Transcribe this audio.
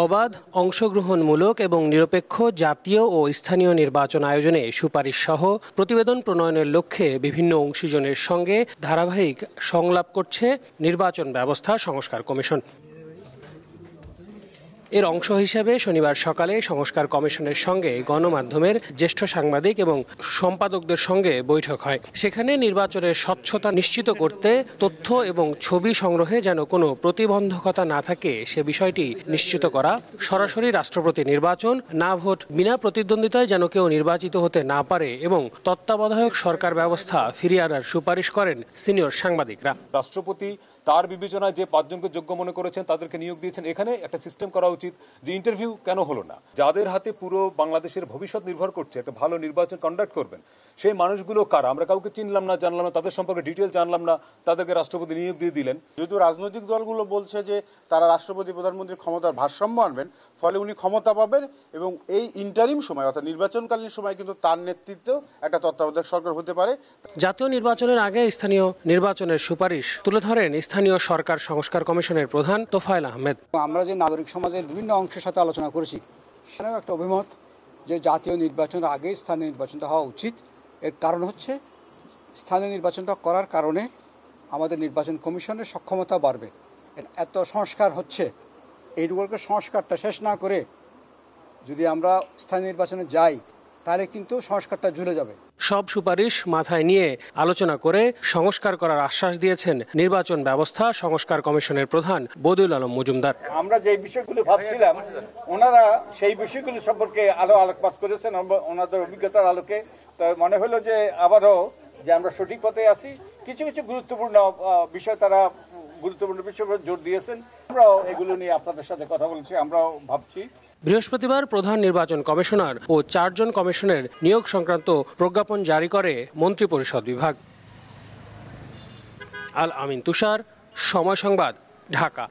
অবাধ, অংশগ্রহণমূলক এবং নিরপেক্ষ জাতীয় ও স্থানীয় নির্বাচন আয়োজনে সুপারিশ সহ প্রতিবেদন প্রণয়নের লক্ষ্যে বিভিন্ন অংশীজনের সঙ্গে ধারাবাহিক সংলাপ করছে নির্বাচন ব্যবস্থা সংস্কার কমিশন। এর অংশ হিসেবে শনিবার সকালে সংস্কার কমিশনের সঙ্গে গণমাধ্যমের জ্যেষ্ঠ সাংবাদিক এবং সম্পাদকদের সঙ্গে বৈঠক হয়। সেখানে নির্বাচনের স্বচ্ছতা নিশ্চিত করতে তথ্য এবং ছবি সংগ্রহে যেন কোনো প্রতিবন্ধকতা না থাকে সে বিষয়টি নিশ্চিত করা, সরাসরি রাষ্ট্রপতি নির্বাচন, না ভোট, বিনা প্রতিদ্বন্দ্বিতায় যেন কেউ নির্বাচিত হতে না পারে এবং তত্ত্বাবধায়ক সরকার ব্যবস্থা ফিরিয়ে আনার সুপারিশ করেন সিনিয়র সাংবাদিকরা। রাষ্ট্রপতি তার বিবেচনায় যে 5 জনকে যোগ্য মনে করেছেন তাদেরকে নিয়োগ দিয়েছেন। এখানে একটা সিস্টেম করা উচিত যে ইন্টারভিউ কেন হলো না, যাদের হাতে পুরো বাংলাদেশের ভবিষ্যৎ নির্ভর করছে একটা ভালো নির্বাচন কন্ডাক্ট করবেন সেই মানুষগুলো কারা, আমরা কাউকে চিনলাম না, জানলাম না, তাদের সম্পর্কে ডিটেল জানলাম না, তাদেরকে রাষ্ট্রপতি নিয়োগ দিয়ে দিলেন। যেহেতু রাজনৈতিক দলগুলো বলছে যে তারা রাষ্ট্রপতি প্রধানমন্ত্রীর ক্ষমতার ভারসাম্য আনবেন, ফলে উনি ক্ষমতা পাবেন এবং এই ইন্টারিম সময় অর্থাৎ নির্বাচনকালীন সময় কিন্তু তার নেতৃত্বে একটা তত্ত্বাবধায়ক সরকার হতে পারে। জাতীয় নির্বাচনের আগে স্থানীয় নির্বাচনের সুপারিশ তুলে ধরেন স্থানীয় সরকার সংস্কার কমিশনের প্রধান তোফায়েল আহমেদ। আমরা যে নাগরিক সমাজের বিভিন্ন অংশের সাথে আলোচনা করেছি সেখানেও একটা অভিমত যে জাতীয় নির্বাচনের আগে স্থানীয় নির্বাচনটা হওয়া উচিত। এর কারণ হচ্ছে স্থানীয় নির্বাচনটা করার কারণে আমাদের নির্বাচন কমিশনের সক্ষমতা বাড়বে। এত সংস্কার হচ্ছে, এইগুলোকে সংস্কারটা শেষ না করে যদি আমরা স্থানীয় নির্বাচনে যাই তাহলে কিন্তু সংস্কারটা ঝুলে যাবে। সব সুপারিশ মাথায় নিয়ে আলোচনা করে সংস্কার করার আশ্বাস দিয়েছেন নির্বাচন ব্যবস্থা সংস্কার কমিশনের প্রধান বদিউল আলম মজুমদার। আমরা যে বিষয়গুলো ভাবছিলাম ওনারা সেই বিষয়গুলো সম্পর্কে আলোকপাত করেছেন ওনাদের অভিজ্ঞতার আলোকে। তো মনে হলো যে আবারও যে আমরা সঠিক পথে আছি। কিছু কিছু গুরুত্বপূর্ণ বিষয় তারা গুরুত্বপূর্ণ বিষয় জোর দিয়েছেন। আমরাও এগুলো নিয়ে আপনাদের সাথে কথা বলছি, আমরাও ভাবছি। বৃহস্পতিবার প্রধান নির্বাচন কমিশনার ও 4 জন কমিশনের নিয়োগ সংক্রান্ত প্রজ্ঞাপন জারি করে মন্ত্রিপরিষদ বিভাগ। আল আমিন তুষার, সময় সংবাদ, ঢাকা।